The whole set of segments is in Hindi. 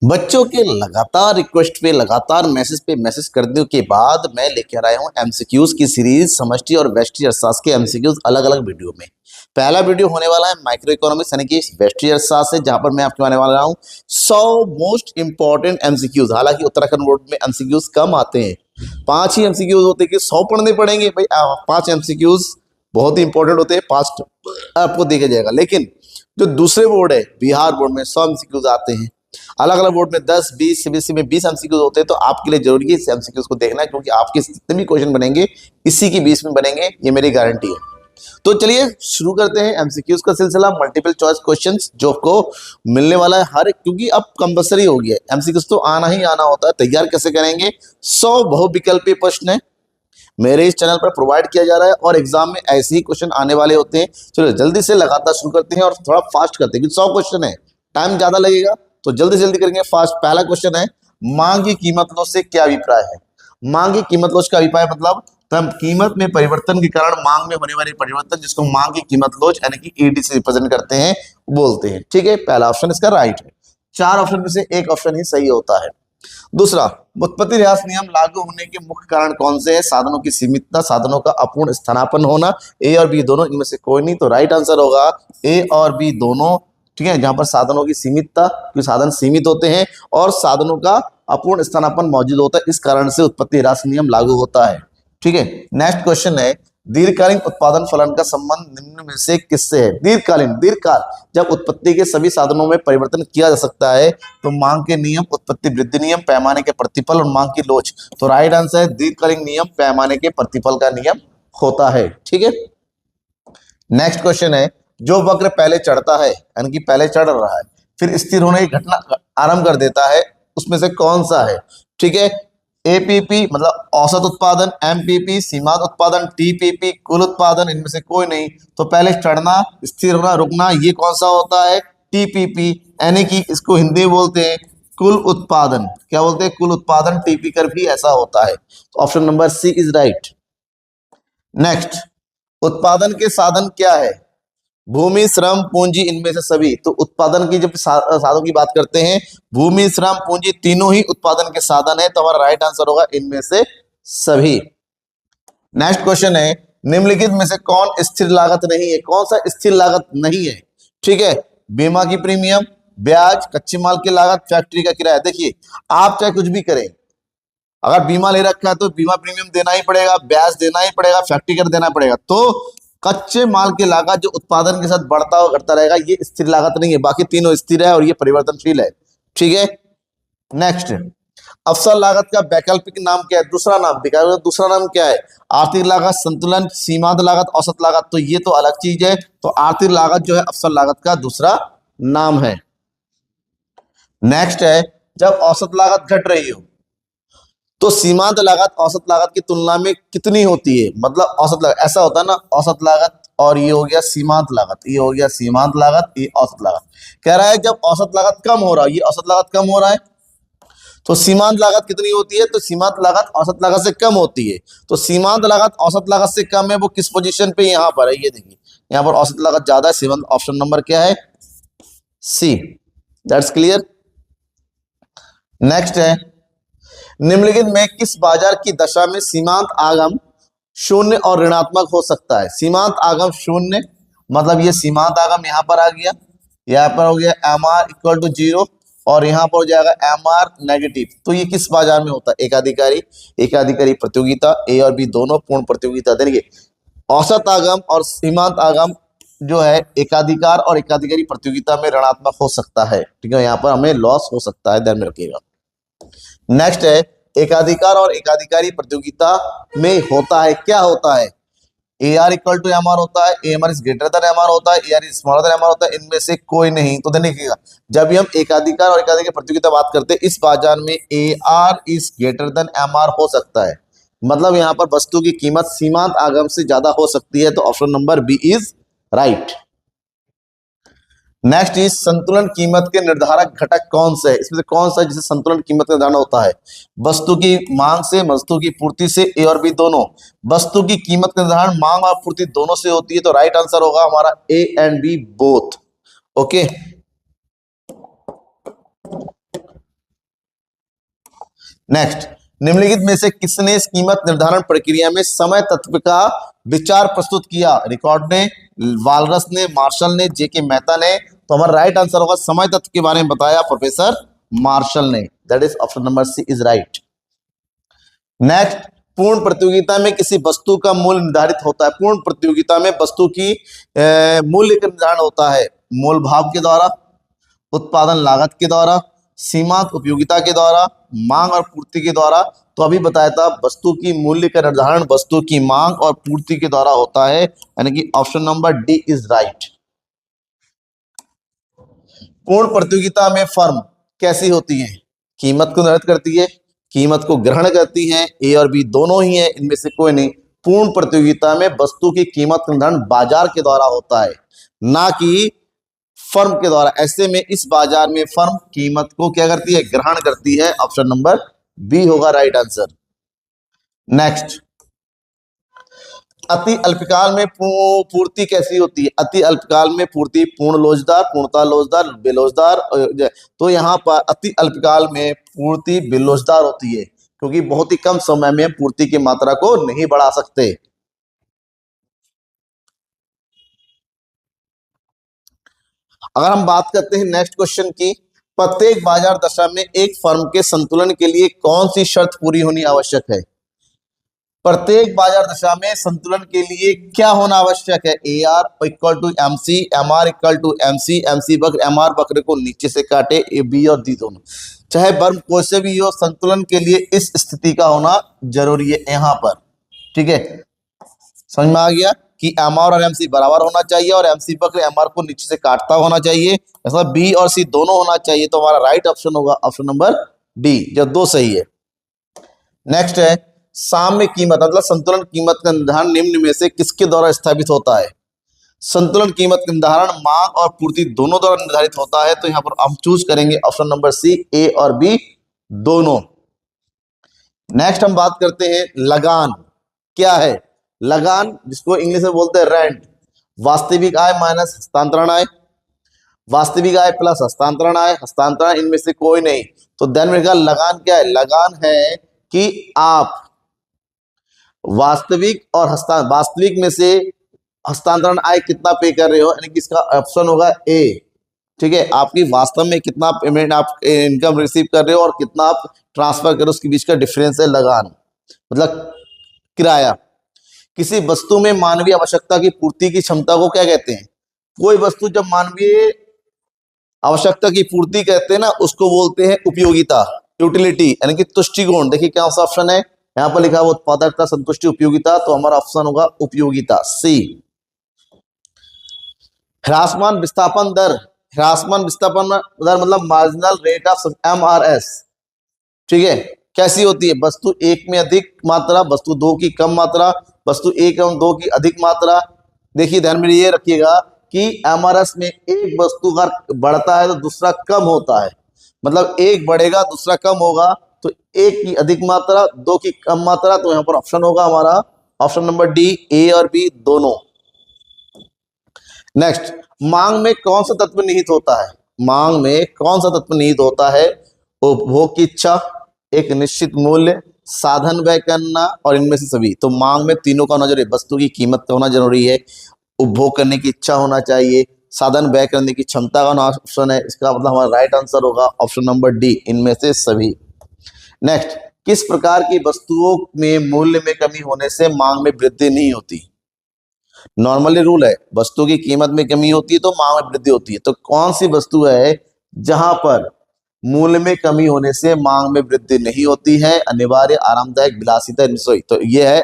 बच्चों के लगातार रिक्वेस्ट पे मैसेज करने के बाद मैं लेकर आया हूं एमसीक्यूज की सीरीज समष्टि और व्यष्टि अर्थशास्त्र के एमसीक्यूज अलग अलग वीडियो में। पहला वीडियो होने वाला है माइक्रो इकोनॉमिक्स यानी कि व्यष्टि अर्थशास्त्र से, जहां पर मैं आपको आने वाला हूं 100 मोस्ट इंपॉर्टेंट एमसीक्यूज। हालांकि उत्तराखंड बोर्ड में एमसीक्यूज कम आते हैं, 5 ही एमसीक्यूज होते हैं कि 100 पढ़ने पड़ेंगे भाई। 5 एमसीक्यूज बहुत ही इंपॉर्टेंट होते हैं, 5 आपको देखा जाएगा। लेकिन जो दूसरे बोर्ड है बिहार बोर्ड में 100 एमसीक्यूज आते हैं, अलग अलग बोर्ड में 10, 20, सीबीएसई में 20 एमसीक्यूज होते हैं। तो आपके लिए जरूरी है इस एमसीक्यूज को देखना, क्योंकि आपके जितने भी क्वेश्चन बनेंगे इसी की 20 में बनेंगे, ये मेरी गारंटी है। तो चलिए शुरू करते हैं एमसीक्यूज का सिलसिला। मल्टीपल चॉइस क्वेश्चंस जो आपको मिलने वाला है हर, क्योंकि अब कंपलसरी हो गया है, एमसीक्यूज तो आना ही आना होता है। तैयार कैसे करेंगे? 100 बहुविकल्पीय प्रश्न है मेरे इस चैनल पर प्रोवाइड किया जा रहा है, और एग्जाम में ऐसे ही क्वेश्चन आने वाले होते हैं। चलो जल्दी से लगातार शुरू करते हैं और थोड़ा फास्ट करते हैं, क्योंकि 100 क्वेश्चन है, टाइम ज्यादा लगेगा, तो जल्दी जल्दी करेंगे फास्ट। पहला क्वेश्चन है, मांग की कीमत लोच से क्या अभिप्राय है? मांग की कीमत लोच का अभिप्राय मतलब कीमत में परिवर्तन के कारण मांग में होने वाले परिवर्तन, जिसको मांग की कीमत लोच यानी कि ईडी से रिप्रेजेंट करते हैं, बोलते हैं। ठीक है, पहला ऑप्शन इसका राइट है। 4 ऑप्शन में से एक ऑप्शन ही सही होता है। दूसरा, उत्पत्ति ह्रास नियम लागू होने के मुख्य कारण कौन से हैं? साधनों की सीमितता, साधनों का अपूर्ण स्थानापन्न होना, ए और बी दोनों, इनमें से कोई नहीं। तो राइट आंसर होगा ए और बी दोनों। ठीक है, जहां पर साधनों की सीमितता, क्योंकि साधन सीमित होते हैं, और साधनों का अपूर्ण स्थानापन्न मौजूद होता है, इस कारण से उत्पत्ति ह्रास नियम लागू होता है। ठीक है, नेक्स्ट क्वेश्चन है, दीर्घकालीन उत्पादन फलन का संबंध निम्न में से किससे है? दीर्घकाल जब उत्पत्ति के सभी साधनों में परिवर्तन किया जा सकता है, तो मांग के नियम, उत्पत्ति वृद्धि नियम, पैमाने के प्रतिफल और मांग की लोच। तो राइट आंसर है दीर्घकालीन नियम पैमाने के प्रतिफल का नियम होता है। ठीक है, नेक्स्ट क्वेश्चन है, जो वक्र पहले चढ़ता है यानी कि पहले चढ़ रहा है फिर स्थिर होने की घटना आरंभ कर देता है, उसमें से कौन सा है? ठीक है, एपीपी मतलब औसत उत्पादन, एमपीपी सीमांत उत्पादन, टीपीपी कुल उत्पादन, इनमें से कोई नहीं। तो पहले चढ़ना, स्थिर होना, रुकना, ये कौन सा होता है? टीपीपी, यानी कि इसको हिंदी में बोलते हैं कुल उत्पादन। क्या बोलते हैं? कुल उत्पादन। टीपी कर भी ऐसा होता है। तो option number C is right. Next, उत्पादन के साधन क्या है? भूमि, श्रम, पूंजी, इनमें से सभी। तो उत्पादन की जब साधनों की बात करते हैं, भूमि, श्रम, पूंजी तीनों ही उत्पादन के साधन है, तो हमारा राइट आंसर होगा इनमें से सभी। नेक्स्ट क्वेश्चन है, निम्नलिखित में से कौन स्थिर लागत नहीं है? कौन सा स्थिर लागत नहीं है? ठीक है, बीमा की प्रीमियम, ब्याज, कच्चे माल की लागत, फैक्ट्री का किराया। देखिए, आप चाहे कुछ भी करें, अगर बीमा ले रखा है तो बीमा प्रीमियम देना ही पड़ेगा, ब्याज देना ही पड़ेगा, फैक्ट्री कर देना पड़ेगा। तो कच्चे माल की लागत जो उत्पादन के साथ बढ़ता हुआ घटता रहेगा, ये स्थिर लागत नहीं है। बाकी तीनों स्थिर है और ये परिवर्तनशील है। ठीक है, नेक्स्ट, अवसर लागत का वैकल्पिक नाम क्या है? दूसरा नाम क्या है? आर्थिक लागत, संतुलन, सीमांत लागत, औसत लागत। तो ये तो अलग चीज है। तो आर्थिक लागत जो है अवसर लागत का दूसरा नाम है। नेक्स्ट है, जब औसत लागत घट रही हो तो सीमांत लागत औसत लागत की तुलना में कितनी होती है? मतलब औसत लागत ऐसा होता है ना, औसत लागत और ये हो गया सीमांत लागत, ये हो गया सीमांत लागत, ये औसत लागत। कह रहा है जब औसत लागत कम हो रहा है, ये औसत लागत कम हो रहा है, तो सीमांत लागत कितनी होती है? तो सीमांत लागत औसत लागत से कम होती है। तो सीमांत लागत औसत लागत से कम है, वो किस पोजीशन पे? यहाँ पर है, ये देखिए, यहाँ पर औसत लागत ज्यादा है। सीमांत ऑप्शन नंबर क्या है? सी। That's clear. नेक्स्ट है, निम्नलिखित में किस बाजार की दशा में सीमांत आगम शून्य और ऋणात्मक हो सकता है? सीमांत आगम शून्य मतलब ये सीमांत आगम यहाँ पर आ गया, यहाँ पर हो गया MR इक्वल टू 0 और यहाँ पर हो जाएगा MR नेगेटिव। तो ये किस बाजार में होता है? एकाधिकारी प्रतियोगिता, ए और बी दोनों पूर्ण प्रतियोगिता। देखिए, औसत आगम और सीमांत आगम जो है एकाधिकार और एकाधिकारी प्रतियोगिता में ऋणात्मक हो सकता है। ठीक है, यहाँ पर हमें लॉस हो सकता है, ध्यान में रखिएगा। नेक्स्ट है, एकाधिकार और एकाधिकारी प्रतियोगिता में होता है, क्या होता है? AR इक्वल टू MR होता है, AMR is greater than MR होता है, AR is smaller than MR होता है, इनमें से कोई नहीं। तो देखिएगा, जब भी हम एकाधिकार और एकाधिकार प्रतियोगिता बात करते हैं, इस बाजार में AR is greater than MR हो सकता है, मतलब यहाँ पर वस्तु की कीमत सीमांत आगम से ज्यादा हो सकती है। तो option number B is right. Next is, संतुलन कीमत के निर्धारक घटक कौन से है? इसमें से कौन सा जिसे संतुलन कीमत का निर्धारण होता है? वस्तु की मांग से, वस्तु की पूर्ति से, ए और बी दोनों। वस्तु की कीमत का निर्धारण मांग और पूर्ति दोनों से होती है, तो राइट आंसर होगा हमारा A and B both. Okay, next, निम्नलिखित में से किसने इस कीमत निर्धारण प्रक्रिया में समय तत्व का विचार प्रस्तुत किया? रिकॉर्ड ने, वालरस ने, मार्शल ने, जेके मेहता ने। तो हमारा राइट आंसर होगा समय तत्व के बारे में बताया प्रोफेसर मार्शल ने। That is option number C is right. Next, पूर्ण प्रतियोगिता में किसी वस्तु का मूल्य निर्धारित होता है। पूर्ण प्रतियोगिता में वस्तु की मूल्य का निर्धारण होता है मोल भाव के द्वारा, उत्पादन लागत के द्वारा, सीमांत उपयोगिता के द्वारा, मांग और पूर्ति के द्वारा। तो अभी बताया था वस्तु की मूल्य का निर्धारण वस्तु की मांग और पूर्ति के द्वारा होता है, यानी कि option number D is right. पूर्ण प्रतियोगिता में फर्म कैसी होती है? कीमत को निर्धारित करती है, कीमत को ग्रहण करती हैं, ए और बी दोनों ही है, इनमें से कोई नहीं। पूर्ण प्रतियोगिता में वस्तु की कीमत का निर्धारण बाजार के द्वारा होता है, ना कि फर्म के द्वारा। ऐसे में इस बाजार में फर्म कीमत को क्या करती है? ग्रहण करती है। ऑप्शन नंबर बी होगा राइट आंसर। नेक्स्ट, अति अल्पकाल में पूर्ति कैसी होती है? अति अल्पकाल में पूर्ति पूर्ण लोचदार, पूर्णता लोचदार, बेलोचदार। तो यहाँ पर अति अल्पकाल में पूर्ति बेलोचदार होती है, क्योंकि बहुत ही कम समय में पूर्ति की मात्रा को नहीं बढ़ा सकते। अगर हम बात करते हैं नेक्स्ट क्वेश्चन की, प्रत्येक बाजार दशा में एक फर्म के संतुलन के लिए कौन सी शर्त पूरी होनी आवश्यक है? प्रत्येक बाजार दशा में संतुलन के लिए क्या होना आवश्यक है? A R equal to M C, M R equal to M C, M C वक्र, एम आर वक्र को नीचे से काटे, ए बी और डी दोनों। चाहे वर्म कोई से भी हो, संतुलन के लिए इस स्थिति का होना जरूरी है यहाँ पर। ठीक है, समझ में आ गया कि एम आर और एम सी बराबर होना चाहिए और एम सी वक्र एम आर को नीचे से काटता होना चाहिए। ऐसा बी और सी दोनों होना चाहिए। तो हमारा राइट ऑप्शन होगा ऑप्शन नंबर डी, जो दो सही है। नेक्स्ट है, साम्य कीमत मतलब संतुलन कीमत का निर्धारण निम्न में से किसके द्वारा स्थापित होता है? संतुलन कीमत का निर्धारण मांग और पूर्ति दोनों द्वारा निर्धारित होता है। तो यहाँ पर हम चूज करेंगे ऑप्शन नंबर सी, ए और बी दोनों। नेक्स्ट हम बात करते हैं लगान क्या है? लगान जिसको इंग्लिश में बोलते हैं रेंट, वास्तविक आय माइनस हस्तांतरण आय, वास्तविक आय प्लस हस्तांतरण आय, हस्तांतरण इनमें से कोई नहीं। तो देन मेरे ख्याल लगान क्या है? लगान है कि आप वास्तविक और वास्तविक में से हस्तांतरण आय कितना पे कर रहे हो, यानी कि इसका ऑप्शन होगा ए। ठीक है, आपकी वास्तव में कितना पेमेंट आप इनकम रिसीव कर रहे हो और कितना आप ट्रांसफर कर रहे हो, उसके बीच का डिफरेंस है लगान, मतलब किराया। किसी वस्तु में मानवीय आवश्यकता की पूर्ति की क्षमता को क्या कहते हैं? कोई वस्तु जब मानवीय आवश्यकता की पूर्ति कहते हैं ना, उसको बोलते हैं उपयोगिता, यूटिलिटी, यानी कि तुष्टिगुण। देखिए क्या सा ऑप्शन है, यहाँ पर लिखा है उत्पादकता, संतुष्टि, उपयोगिता। तो हमारा ऑप्शन होगा उपयोगिता, सी। ह्रासमान विस्थापन दर, ह्रासमान विस्थापन दर मतलब मार्जिनल रेट ऑफ MRS। ठीक है, कैसी होती है? वस्तु एक में अधिक मात्रा, वस्तु दो की कम मात्रा, वस्तु एक एवं दो की अधिक मात्रा। देखिए ध्यान में ये रखिएगा कि MRS में एक वस्तु का बढ़ता है तो दूसरा कम होता है, मतलब एक बढ़ेगा दूसरा कम होगा। तो एक की अधिक मात्रा, दो की कम मात्रा। तो यहाँ पर ऑप्शन होगा हमारा ऑप्शन नंबर डी, ए और बी दोनों। नेक्स्ट, मांग में कौन सा तत्व निहित होता है? मांग में कौन सा तत्व निहित होता है? उपभोग की इच्छा, एक निश्चित मूल्य, साधन व्यय करना और इनमें से सभी। तो मांग में तीनों का होना जरूरी है। वस्तु की कीमत का होना जरूरी है, उपभोग करने की इच्छा होना चाहिए, साधन व्यय करने की क्षमता का ऑप्शन है। इसका मतलब हमारा राइट आंसर होगा ऑप्शन नंबर डी, इनमें से सभी। नेक्स्ट, किस प्रकार की वस्तुओं में मूल्य में कमी होने से मांग में वृद्धि नहीं होती? नॉर्मली रूल है, वस्तु की कीमत में कमी होती है तो मांग में वृद्धि होती है। तो कौन सी वस्तु है जहां पर मूल्य में कमी होने से मांग में वृद्धि नहीं होती है? अनिवार्य, आरामदायक, विलासिता, निश्चय। तो यह है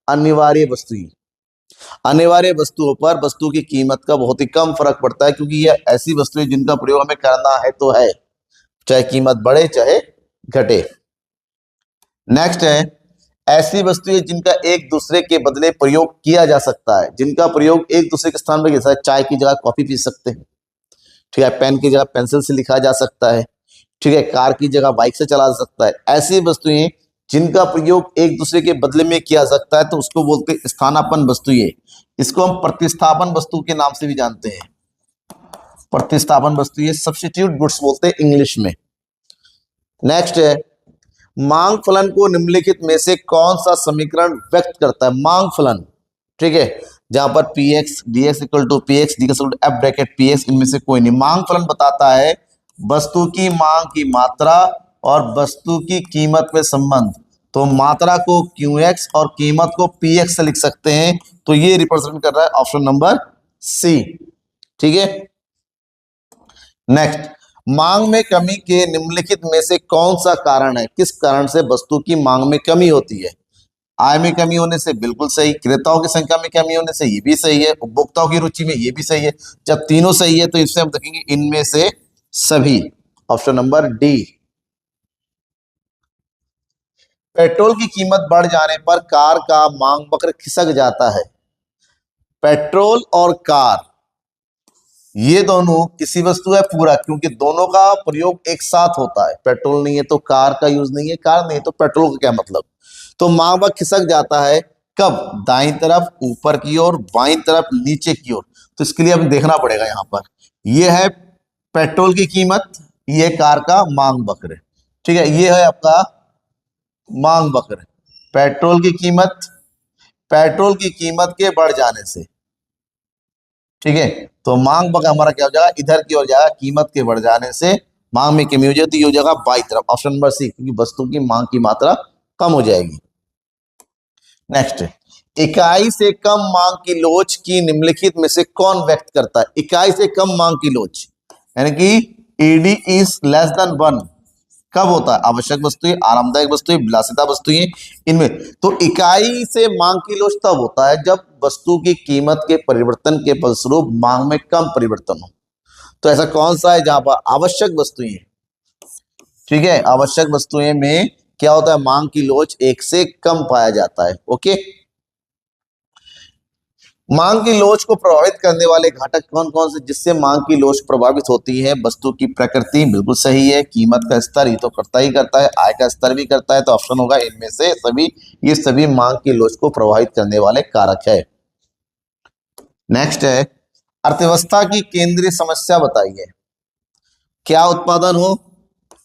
अनिवार्य वस्तु। अनिवार्य वस्तुओं पर वस्तु की कीमत का बहुत ही कम फर्क पड़ता है, क्योंकि यह ऐसी वस्तुएं जिनका प्रयोग हमें करना है तो है, चाहे कीमत बढ़े चाहे घटे। नेक्स्ट है, ऐसी वस्तुएं जिनका एक दूसरे के बदले प्रयोग किया जा सकता है, जिनका प्रयोग एक दूसरे के स्थान पर किया जा सकता है। चाय की जगह कॉफी पी सकते हैं, ठीक है, पेन की जगह पेंसिल से लिखा जा सकता है, ठीक है, कार की जगह बाइक से चला जा सकता है। ऐसी वस्तुएं जिनका प्रयोग एक दूसरे के बदले में किया जा सकता है तो उसको बोलते हैं स्थानापन्न वस्तुएं। इसको हम प्रतिस्थापन वस्तु के नाम से भी जानते हैं। प्रतिस्थापन वस्तुएं, सब्स्टिट्यूट गुड्स बोलते हैं इंग्लिश में। नेक्स्ट है, मांग फलन को निम्नलिखित में से कौन सा समीकरण व्यक्त करता है? मांग फलन, ठीक है, जहां पर P X D X equal to P X D X F bracket P X, इनमें से कोई नहीं। मांग फलन बताता है वस्तु की मांग की मात्रा और वस्तु की कीमत में संबंध। तो मात्रा को क्यू एक्स और कीमत को पी एक्स से लिख सकते हैं, तो ये रिप्रेजेंट कर रहा है ऑप्शन नंबर सी, ठीक है। नेक्स्ट, मांग में कमी के निम्नलिखित में से कौन सा कारण है? किस कारण से वस्तु की मांग में कमी होती है? आय में कमी होने से, बिल्कुल सही। क्रेताओं की संख्या में कमी होने से, ये भी सही है। उपभोक्ताओं की रुचि में, ये भी सही है। जब तीनों सही है तो इससे हम देखेंगे इनमें से सभी, ऑप्शन नंबर डी। पेट्रोल की कीमत बढ़ जाने पर कार का मांग वक्र खिसक जाता है। पेट्रोल और कार, ये दोनों किसी वस्तु है पूरा, क्योंकि दोनों का प्रयोग एक साथ होता है। पेट्रोल नहीं है तो कार का यूज नहीं है, कार नहीं है तो पेट्रोल का क्या मतलब। तो मांग वक्र खिसक जाता है कब? दाईं तरफ ऊपर की ओर, बाईं तरफ नीचे की ओर। तो इसके लिए हमें देखना पड़ेगा। यहां पर ये है पेट्रोल की कीमत, ये कार का मांग वक्र, ठीक है। ये है आपका मांग वक्र। पेट्रोल की कीमत, पेट्रोल की कीमत के बढ़ जाने से, ठीक है, तो मांग वक्र हमारा क्या हो जाएगा? इधर की ओर जाएगा। कीमत के बढ़ जाने से मांग में कमी हो जाती है, हो जाएगा बाई तरफ, ऑप्शन नंबर सी, क्योंकि वस्तु की मांग की मात्रा कम हो जाएगी। नेक्स्ट, इकाई से कम मांग की लोच की निम्नलिखित में से कौन व्यक्त करता है? इकाई से कम मांग की लोच, यानी कि ईडी इज लेस देन 1 कब होता है? आवश्यक वस्तुएं, आरामदायक वस्तुएं, विलासिता वस्तुएं, इनमें। तो इकाई से मांग की लोच तब होता है जब वस्तु की कीमत के परिवर्तन के फलस्वरूप मांग में कम परिवर्तन हो। तो ऐसा कौन सा है जहां पर आवश्यक वस्तुएं, ठीक है, आवश्यक वस्तुएं में क्या होता है? मांग की लोच 1 से कम पाया जाता है। ओके, मांग की लोच को प्रभावित करने वाले घटक कौन कौन से जिससे मांग की लोच प्रभावित होती है? वस्तु की प्रकृति, बिल्कुल सही है। कीमत का स्तर, ये तो करता ही करता है। आय का स्तर भी करता है, तो ऑप्शन होगा इनमें से सभी। ये सभी मांग की लोच को प्रभावित करने वाले कारक है। नेक्स्ट है, अर्थव्यवस्था की केंद्रीय समस्या बताइए। क्या उत्पादन हो?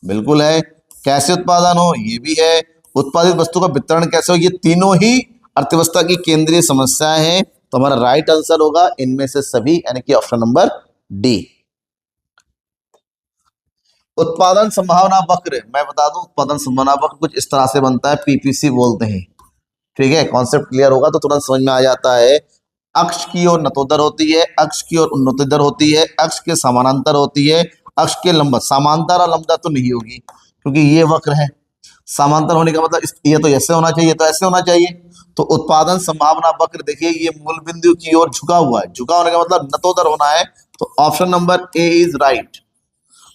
बिल्कुल है। कैसे उत्पादन हो? ये भी है। उत्पादित वस्तु का वितरण कैसे हो? ये तीनों ही अर्थव्यवस्था की केंद्रीय समस्याएं हैं। तो हमारा राइट आंसर होगा इनमें से सभी, यानी कि ऑप्शन नंबर डी। उत्पादन संभावना वक्र, मैं बता दूं, उत्पादन संभावना वक्र कुछ इस तरह से बनता है, पीपीसी बोलते हैं, ठीक है। कॉन्सेप्ट क्लियर होगा तो तुरंत समझ में आ जाता है। अक्ष की ओर नतोदर होती है, अक्ष की ओर उन्नतोदर होती है, अक्ष के समानांतर होती है, अक्ष के लंबवत। समांतर और लंबवत तो नहीं होगी, क्योंकि ये वक्र है। समांतर होने का मतलब ये तो ऐसे होना चाहिए, तो ऐसे होना चाहिए। तो उत्पादन संभावना वक्र देखिए, ये मूल बिंदु की ओर झुका हुआ है। झुका होने का मतलब नतोदर होना है। तो option number A is right.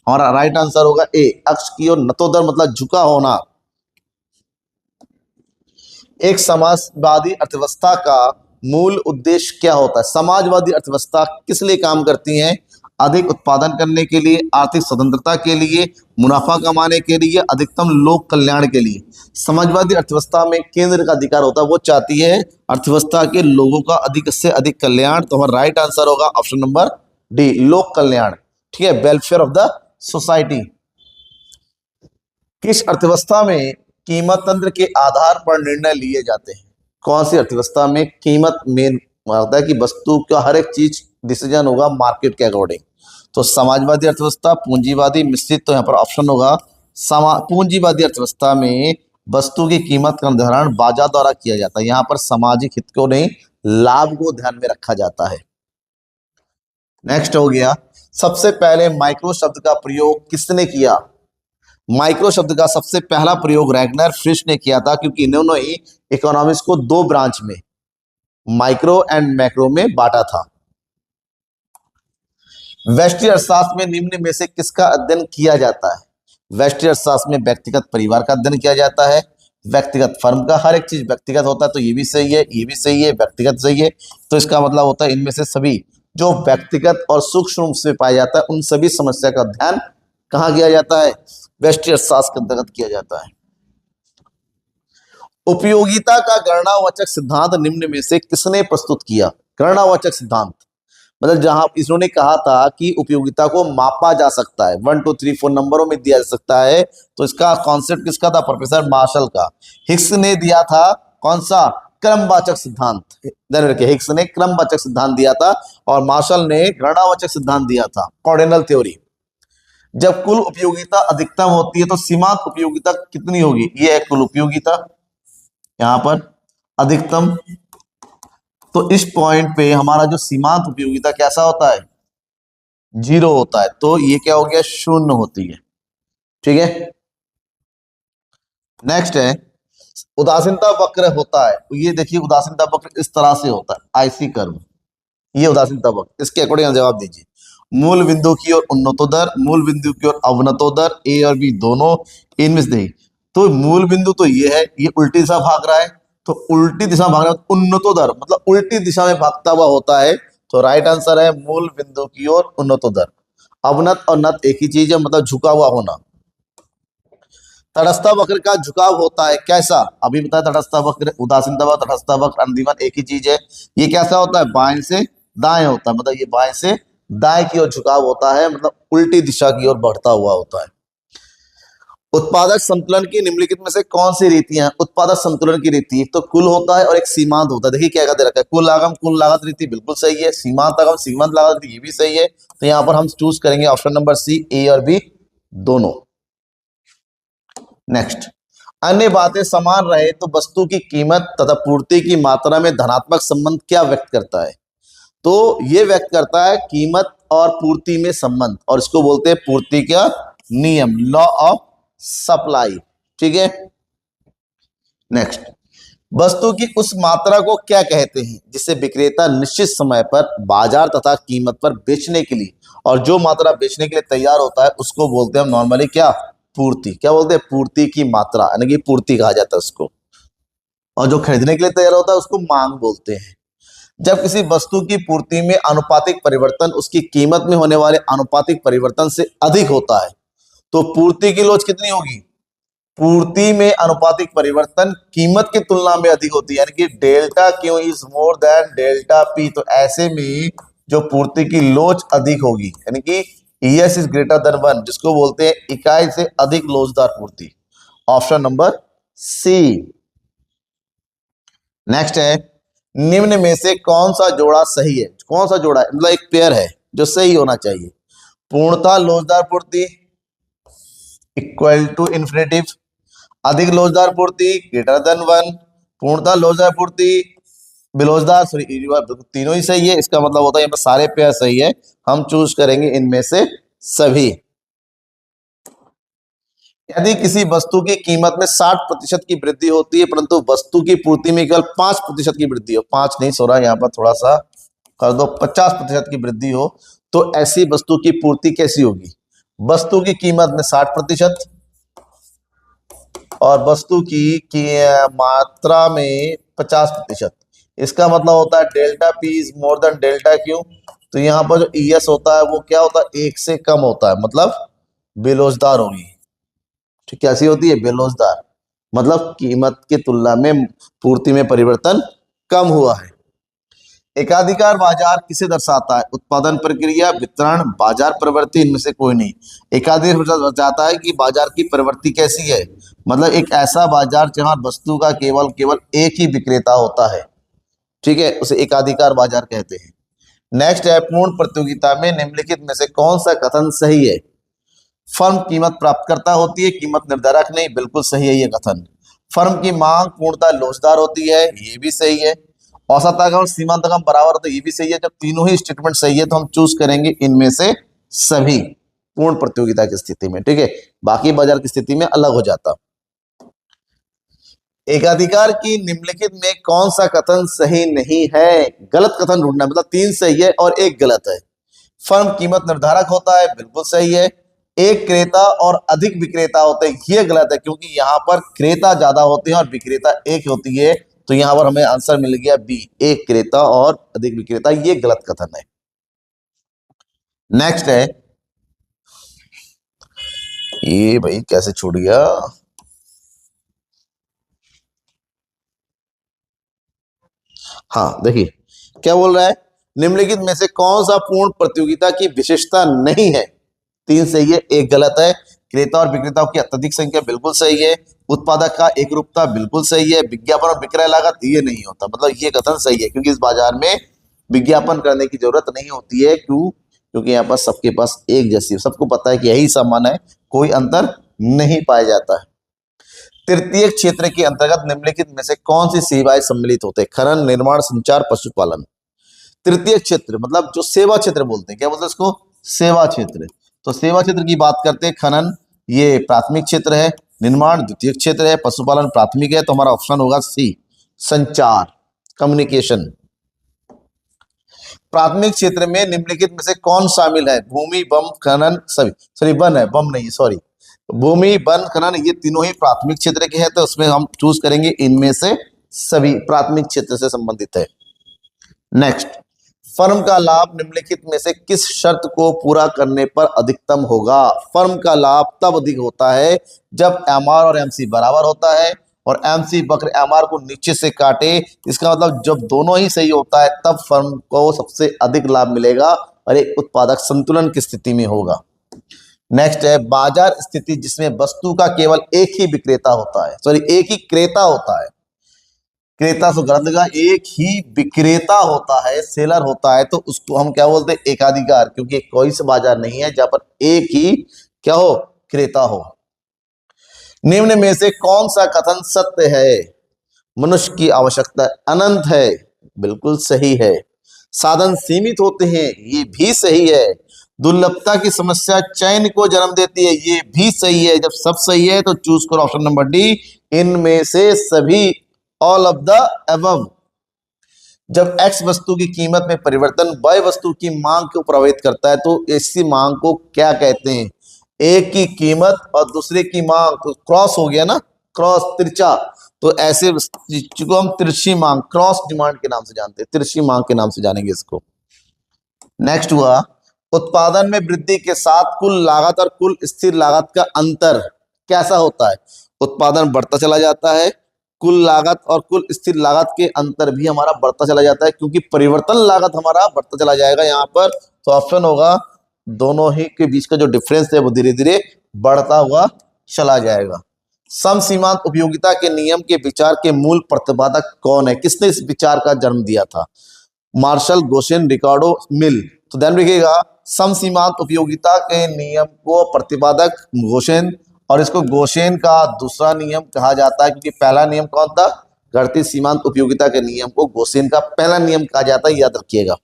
हमारा राइट आंसर होगा ए, अक्ष की ओर नतोदर मतलब झुका होना। एक समाजवादी अर्थव्यवस्था का मूल उद्देश्य क्या होता है? समाजवादी अर्थव्यवस्था किस लिए काम करती है? अधिक उत्पादन करने के लिए, आर्थिक स्वतंत्रता के लिए, मुनाफा कमाने के लिए, अधिकतम लोक कल्याण के लिए। समाजवादी अर्थव्यवस्था में केंद्र का अधिकार होता है, वो चाहती है अर्थव्यवस्था के लोगों का अधिक से अधिक कल्याण। तो हमारा राइट आंसर होगा ऑप्शन नंबर डी, लोक कल्याण, ठीक है, वेलफेयर ऑफ द सोसाइटी। किस अर्थव्यवस्था में कीमत तंत्र के आधार पर निर्णय लिए जाते हैं? कौन सी अर्थव्यवस्था में कीमत मेन होता है कि वस्तु का हर एक चीज डिसीजन होगा मार्केट के अकॉर्डिंग? तो समाजवादी अर्थव्यवस्था, पूंजीवादी, मिश्रित। तो यहाँ पर ऑप्शन होगा पूंजीवादी अर्थव्यवस्था में वस्तु की कीमत का निर्धारण बाजार द्वारा किया जाता है। यहाँ पर सामाजिक हित को नहीं, लाभ को ध्यान में रखा जाता है। नेक्स्ट हो गया, सबसे पहले माइक्रो शब्द का प्रयोग किसने किया? माइक्रो शब्द का सबसे पहला प्रयोग रैगनर फ्रिश ने किया था, क्योंकि इन्होंने ही इकोनॉमिक्स को 2 ब्रांच में, माइक्रो एंड मैक्रो में बांटा था। व्यष्टि अर्थशास्त्र में निम्न में से किसका अध्ययन किया जाता है? व्यष्टि अर्थशास्त्र में व्यक्तिगत परिवार का अध्ययन किया जाता है, व्यक्तिगत फर्म का, हर एक चीज व्यक्तिगत होता है। तो ये भी सही है, ये भी सही है, व्यक्तिगत सही है। तो इसका मतलब होता है इनमें से सभी जो व्यक्तिगत और सूक्ष्म रूप से पाया जाता है, उन सभी समस्या का अध्ययन कहाँ किया जाता है? व्यष्टि अर्थशास्त्र के अंतर्गत किया जाता है। उपयोगिता का गणनावाचक सिद्धांत निम्न में से किसने प्रस्तुत किया? गणनावाचक सिद्धांत मतलब जहां इन्होंने कहा था कि उपयोगिता को मापा जा सकता है, 1 2 3 4 नंबरों में दिया जा सकता है, तो इसका कॉन्सेप्ट किसका था? प्रोफेसर मार्शल का। हिग्स ने दिया था कौन सा? क्रमवाचक सिद्धांत। ध्यान रखिए, हिग्स ने क्रमवाचक सिद्धांत दिया था और मार्शल ने गणनावाचक सिद्धांत दिया था, कॉर्डिनल थ्योरी। जब कुल उपयोगिता अधिकतम होती है तो सीमांत उपयोगिता कितनी होगी? ये है कुल उपयोगिता, यहां पर अधिकतम। तो इस पॉइंट पे हमारा जो सीमांत उपयोगिता कैसा होता है? 0 होता है। तो ये क्या हो गया? शून्य होती है। ठीक है, नेक्स्ट है उदासीनता वक्र होता है। ये देखिए उदासीनता वक्र इस तरह से होता है, आईसी कर्व। ये उदासीनता वक्र, इसके अकॉर्डिंग जवाब दीजिए। मूल बिंदु की ओर उन्नतोदर, मूल बिंदु की ओर अवनतोदर, ए और बी दोनों, इनमें से नहीं। तो मूल बिंदु तो ये है, ये उल्टी दिशा भाग रहा है, तो उल्टी दिशा भाग रहा है, उन्नतोदर मतलब उल्टी दिशा में भागता हुआ होता है। तो राइट आंसर है मूल बिंदु की ओर उन्नतोदर। अवनत और नत एक ही चीज है, मतलब झुका हुआ होना। तटस्थ वक्र का झुकाव होता है कैसा? अभी बताया तटस्थ वक्र, उदासीनता वक्र, तटस्थ वक्र, अंदिमन एक ही चीज है। ये कैसा होता है? बाएं से दाएं होता है, मतलब ये बाएं से दाएं की ओर झुकाव होता है, मतलब उल्टी दिशा की ओर बढ़ता हुआ होता है। उत्पादक संतुलन की निम्नलिखित में से कौन सी रीतियां? उत्पादक संतुलन की रीति, एक तो कुल होता है और एक सीमांत होता है। देखिए क्या कहते रखा है, कुल आगम कुल लागत रीति बिल्कुल सही है, सीमांत आगम सीमांत लागत रीति ये भी सही है। तो यहाँ पर हम चूज करेंगे ऑप्शन नंबर सी, ए और बी दोनों। नेक्स्ट, अन्य बातें समान रहे तो वस्तु की कीमत तथा पूर्ति की मात्रा में धनात्मक संबंध क्या व्यक्त करता है? तो ये व्यक्त करता है कीमत और पूर्ति में संबंध, और इसको बोलते हैं पूर्ति का नियम, लॉ ऑफ सप्लाई। ठीक है, नेक्स्ट, वस्तु की उस मात्रा को क्या कहते हैं जिसे विक्रेता निश्चित समय पर बाजार तथा कीमत पर बेचने के लिए, और जो मात्रा बेचने के लिए तैयार होता है उसको बोलते हैं हम नॉर्मली क्या? पूर्ति। क्या बोलते हैं? पूर्ति की मात्रा, यानी कि पूर्ति कहा जाता है उसको। और जो खरीदने के लिए तैयार होता है उसको मांग बोलते हैं। जब किसी वस्तु की पूर्ति में आनुपातिक परिवर्तन उसकी कीमत में होने वाले आनुपातिक परिवर्तन से अधिक होता है तो पूर्ति की लोच कितनी होगी? पूर्ति में आनुपातिक परिवर्तन कीमत की तुलना में अधिक होती है, यानी कि delta Q is more than delta P. तो ऐसे में जो पूर्ति की लोच अधिक होगी, यानी कि ES इज ग्रेटर देन 1, जिसको बोलते हैं इकाई से अधिक लोचदार पूर्ति। ऑप्शन नंबर सी। नेक्स्ट है, निम्न में से कौन सा जोड़ा सही है? कौन सा जोड़ा है? मतलब एक पेयर है जो सही होना चाहिए। पूर्णतः लोचदार पूर्ति इक्वल टू इन्फिनेटिव, अधिक लोचदार पूर्ति ग्रेटर देन 1, पूर्णतः लोचदार पूर्ति बिलोचदार, सॉरी तीनों ही सही है। इसका मतलब होता है यहाँ पर सारे पेयर सही है, हम चूज करेंगे इनमें से सभी। यदि किसी वस्तु की कीमत में 60% की वृद्धि होती है परंतु वस्तु की पूर्ति में केवल 5% की वृद्धि हो, 5 नहीं सो रहा, यहाँ पर थोड़ा सा कर दो, 50% की वृद्धि हो, तो ऐसी वस्तु की पूर्ति कैसी होगी? वस्तु की कीमत में 60% और वस्तु की मात्रा में 50%। इसका मतलब होता है delta P is more than delta Q. तो यहाँ पर जो ES होता है वो क्या होता है? 1 से कम होता है, मतलब बेलोचदार होगी। ठीक, कैसी होती है? बेलोचदार, मतलब कीमत की तुलना में पूर्ति में परिवर्तन कम हुआ है। एकाधिकार बाजार किसे दर्शाता है? उत्पादन प्रक्रिया, वितरण, बाजार प्रवृत्ति, इनमें से कोई नहीं। एकाधिकार दर्शाता है कि बाजार की प्रवृत्ति कैसी है, मतलब एक ऐसा बाजार जहां वस्तु का केवल एक ही विक्रेता होता है। ठीक है, उसे एकाधिकार बाजार कहते हैं। नेक्स्ट है, पूर्ण प्रतियोगिता में निम्नलिखित में से कौन सा कथन सही है? फर्म कीमत प्राप्तकर्ता होती है, कीमत निर्धारक नहीं, बिल्कुल सही है ये कथन। फर्म की मांग पूर्णतः लोचदार होती है, ये भी सही है। औसत और सीमांत बराबर होता है, ये भी सही है। जब तीनों ही स्टेटमेंट सही है तो हम चूज करेंगे इनमें से सभी पूर्ण प्रतियोगिता की स्थिति में। ठीक है, बाकी बाजार की स्थिति में अलग हो जाता। एकाधिकार की निम्नलिखित में कौन सा कथन सही नहीं है? गलत कथन ढूंढना, मतलब 3 सही है और 1 गलत है। फर्म कीमत निर्धारक होता है, बिल्कुल सही है। एक क्रेता और अधिक विक्रेता होते हैं, ये गलत है, क्योंकि यहाँ पर क्रेता ज्यादा होते हैं और विक्रेता एक होती है। तो यहाँ पर हमें आंसर मिल गया बी, एक क्रेता और अधिक विक्रेता, ये गलत कथन है। नेक्स्ट है, ये भाई कैसे छूट गया? हाँ देखिए क्या बोल रहा है, निम्नलिखित में से कौन सा पूर्ण प्रतियोगिता की विशेषता नहीं है? 3 सही है, 1 गलत है। क्रेता और विक्रेताओं की अत्यधिक संख्या बिल्कुल सही है। उत्पादक का एकरूपता बिल्कुल सही है। विज्ञापन और विक्रय लागत ये नहीं होता, मतलब ये कथन सही है, क्योंकि इस बाजार में विज्ञापन करने की जरूरत नहीं होती है। क्यों? क्योंकि यहाँ पर सबके पास एक जैसी, सबको पता है कि यही सामान है, कोई अंतर नहीं पाया जाता है। तृतीय क्षेत्र के अंतर्गत निम्नलिखित में से कौन सी सेवाएं सम्मिलित होते हैं? खनन, निर्माण, संचार, पशुपालन। तृतीय क्षेत्र मतलब जो सेवा क्षेत्र बोलते हैं, क्या बोलते हैं इसको? सेवा क्षेत्र। तो सेवा क्षेत्र की बात करते हैं, खनन ये प्राथमिक क्षेत्र है, निर्माण द्वितीय क्षेत्र है, पशुपालन प्राथमिक है। तो हमारा ऑप्शन होगा सी, संचार, कम्युनिकेशन। प्राथमिक क्षेत्र में निम्नलिखित में से कौन शामिल है? भूमि, वन, खनन, सॉरी वन है, वन नहीं, सॉरी, भूमि, वन, खनन ये तीनों ही प्राथमिक क्षेत्र के हैं। तो उसमें हम चूज करेंगे इनमें से सभी, प्राथमिक क्षेत्र से संबंधित है। नेक्स्ट, फर्म का लाभ निम्नलिखित में से किस शर्त को पूरा करने पर अधिकतम होगा? फर्म का लाभ तब अधिक होता है जब एमआर और एमसी बराबर होता है और एमसी वक्र एमआर को नीचे से काटे। इसका मतलब जब दोनों ही सही होता है तब फर्म को सबसे अधिक लाभ मिलेगा और एक उत्पादक संतुलन की स्थिति में होगा। नेक्स्ट है बाजार स्थिति जिसमें वस्तु का केवल एक ही विक्रेता होता है, सॉरी एक ही क्रेता होता है। क्रेता से गलत लगा, एक ही विक्रेता होता है, सेलर होता है, तो उसको हम क्या बोलते हैं? एकाधिकार, क्योंकि कोई सा बाजार नहीं है जहां पर एक ही क्या हो? क्रेता हो। निम्न में से कौन सा कथन सत्य है? मनुष्य की आवश्यकता अनंत है, बिल्कुल सही है। साधन सीमित होते हैं, ये भी सही है। दुर्लभता की समस्या चयन को जन्म देती है, ये भी सही है। जब सब सही है तो चूज करो ऑप्शन नंबर डी, इनमें से सभी, ऑल ऑफ द अबव। जब एक्स वस्तु की कीमत में परिवर्तन वाई वस्तु की मांग को प्रभावित करता है तो ऐसी मांग को क्या कहते हैं? एक की कीमत और दूसरे की मांग, तो क्रॉस हो गया ना, क्रॉस, तिरछा। तो ऐसे चीज को हम तिरछी मांग, क्रॉस डिमांड के नाम से जानते हैं, तिरछी मांग के नाम से जानेंगे इसको। नेक्स्ट हुआ उत्पादन में वृद्धि के साथ कुल लागत और कुल स्थिर लागत का अंतर कैसा होता है? उत्पादन बढ़ता चला जाता है, कुल लागत और कुल स्थिर लागत के अंतर भी हमारा बढ़ता चला जाता है, क्योंकि परिवर्तन लागत हमारा बढ़ता चला जाएगा यहाँ पर। तो ऑप्शन होगा दोनों ही के बीच का जो डिफरेंस है वो धीरे धीरे बढ़ता हुआ चला जाएगा। सम सीमांत उपयोगिता के नियम के विचार के मूल प्रतिपादक कौन है? किसने इस विचार का जन्म दिया था? मार्शल, गोसेन, रिकार्डो, मिल। तो ध्यान रखिएगा, सम सीमांत उपयोगिता के नियम को प्रतिपादक गोसेन, और इसको गोसेन का दूसरा नियम कहा जाता है, क्योंकि पहला नियम कौन था? घटती सीमांत उपयोगिता के नियम को गोसेन का पहला नियम कहा जाता है, याद रखिएगा।